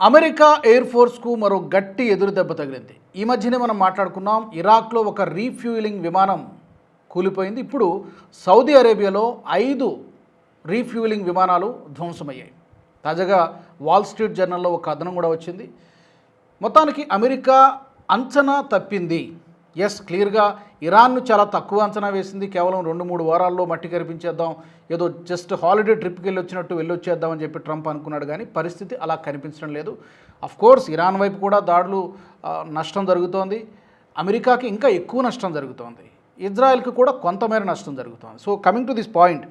America air ఫోర్స్కు మరో గట్టి ఎదురు దెబ్బ తగిలింది. ఈ మధ్యనే మనం మాట్లాడుకున్నాం, ఇరాక్లో ఒక రీఫ్యూయలింగ్ విమానం కూలిపోయింది. ఇప్పుడు సౌదీ అరేబియాలో 5 రీఫ్యూయలింగ్ విమానాలు ధ్వంసమయ్యాయి. తాజాగా వాల్ స్ట్రీట్ జర్నల్లో ఒక కథనం కూడా వచ్చింది. మొత్తానికి అమెరికా అంచనా తప్పింది. క్లియర్గా ఇరాన్ను చాలా తక్కువ అంచనా వేసింది. కేవలం 2-3 వారాల్లో మట్టి కనిపించేద్దాం, ఏదో జస్ట్ హాలిడే ట్రిప్కి వెళ్ళొచ్చినట్టు వెళ్ళొచ్చేద్దామని చెప్పి ట్రంప్ అనుకున్నాడు. కానీ పరిస్థితి అలా కనిపించడం లేదు. అఫ్కోర్స్ ఇరాన్ వైపు కూడా దాడులు, నష్టం జరుగుతోంది. అమెరికాకి ఇంకా ఎక్కువ నష్టం జరుగుతోంది. ఇజ్రాయెల్కి కూడా కొంతమేర నష్టం జరుగుతోంది. So coming to this point,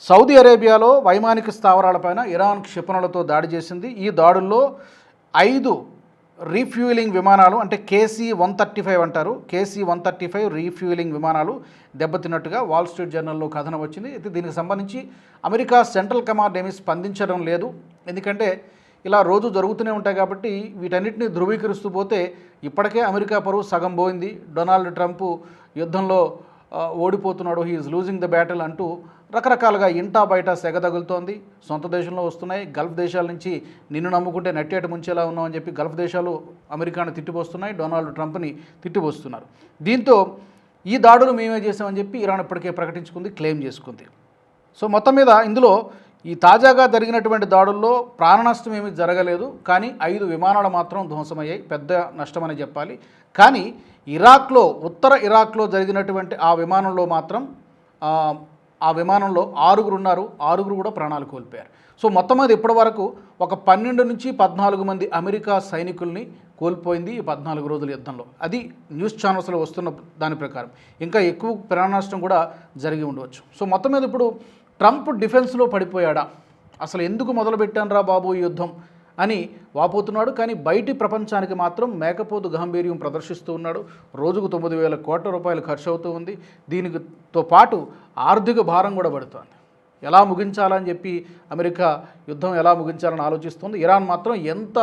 Saudi అరేబియాలో వైమానిక స్థావరాలపైన ఇరాన్ క్షిపణులతో దాడి చేసింది. ఈ దాడుల్లో 5 రీఫ్యూయలింగ్ విమానాలు, అంటే KC-135 అంటారు, KC-135 రీఫ్యూయలింగ్ విమానాలు దెబ్బతిన్నట్టుగా వాల్ స్ట్రీట్ జర్నల్లో కథనం వచ్చింది. అయితే దీనికి సంబంధించి అమెరికా సెంట్రల్ కమాండ్ ఏమీ స్పందించడం లేదు. ఎందుకంటే ఇలా రోజు జరుగుతూనే ఉంటాయి కాబట్టి వీటన్నిటిని ధృవీకరిస్తూ పోతే ఇప్పటికే అమెరికా పరువు సగం పోయింది. డొనాల్డ్ ట్రంప్ యుద్ధంలో ఓడిపోతున్నాడు, he is losing the battle అంటూ రకరకాలుగా ఇంటా బయట సెగ తగులుతోంది. సొంత దేశంలో వస్తున్నాయి. గల్ఫ్ దేశాల నుంచి నిన్ను నమ్ముకుంటే నట్టేట ముంచేలా ఉన్నామని చెప్పి గల్ఫ్ దేశాలు అమెరికాను తిట్టిపోస్తున్నాయి, డొనాల్డ్ ట్రంప్ని తిట్టిపోస్తున్నారు. దీంతో ఈ దాడులు మేమే చేసామని చెప్పి ఇరాన్ ఇప్పటికే ప్రకటించుకుంది, క్లెయిమ్ చేసుకుంది. సో మొత్తం మీద ఇందులో ఈ తాజాగా జరిగినటువంటి దాడుల్లో ప్రాణ నష్టం ఏమీ జరగలేదు, కానీ 5 విమానాలు మాత్రం ధ్వంసమయ్యాయి. పెద్ద నష్టమని చెప్పాలి. కానీ ఇరాక్లో, ఉత్తర ఇరాక్లో జరిగినటువంటి ఆ విమానంలో మాత్రం ఆ విమానంలో 6 ఉన్నారు. 6 కూడా ప్రాణాలు కోల్పోయారు. సో మొత్తం మీద ఇప్పటి వరకు ఒక 12 నుంచి 14 మంది అమెరికా సైనికుల్ని కోల్పోయింది ఈ 14 రోజుల యుద్ధంలో. అది న్యూస్ ఛానల్స్లో వస్తున్న దాని ప్రకారం. ఇంకా ఎక్కువ ప్రాణ నష్టం కూడా జరిగి ఉండవచ్చు. సో మొత్తం మీద ఇప్పుడు ట్రంప్ డిఫెన్స్లో పడిపోయాడా, అసలు ఎందుకు మొదలుపెట్టాను రా బాబు ఈ యుద్ధం అని వాపోతున్నాడు. కానీ బయటి ప్రపంచానికి మాత్రం మేకపోతు గాంభీర్యం ప్రదర్శిస్తూ ఉన్నాడు. రోజుకు 9,000 కోట్ల రూపాయలు ఖర్చు అవుతూ ఉంది. దీనితో పాటు ఆర్థిక భారం కూడా పడుతోంది. ఎలా ముగించాలని చెప్పి అమెరికా యుద్ధం ఎలా ముగించాలని ఆలోచిస్తుంది. ఇరాన్ మాత్రం ఎంత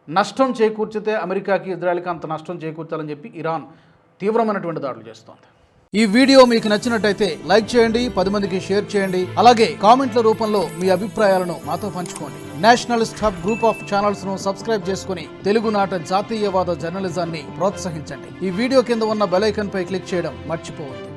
నష్టం చేకూర్చితే అమెరికాకి, ఇజ్రాయెల్కి అంత నష్టం చేకూర్చాలని చెప్పి ఇరాన్ తీవ్రమైనటువంటి దాడులు చేస్తోంది. ఈ వీడియో మీకు నచ్చినట్టయితే లైక్ చేయండి, 10 మందికి షేర్ చేయండి. అలాగే కామెంట్ల రూపంలో మీ అభిప్రాయాలను మాతో పంచుకోండి. Nationalist hub group of channels ను సబ్స్క్రైబ్ చేసుకుని తెలుగునాట జాతీయవాద జర్నలిజాన్ని ప్రోత్సహించండి. ఈ వీడియో కింద ఉన్న బెల్ ఐకాన్ పై క్లిక్ చేయడం మర్చిపోవద్దు.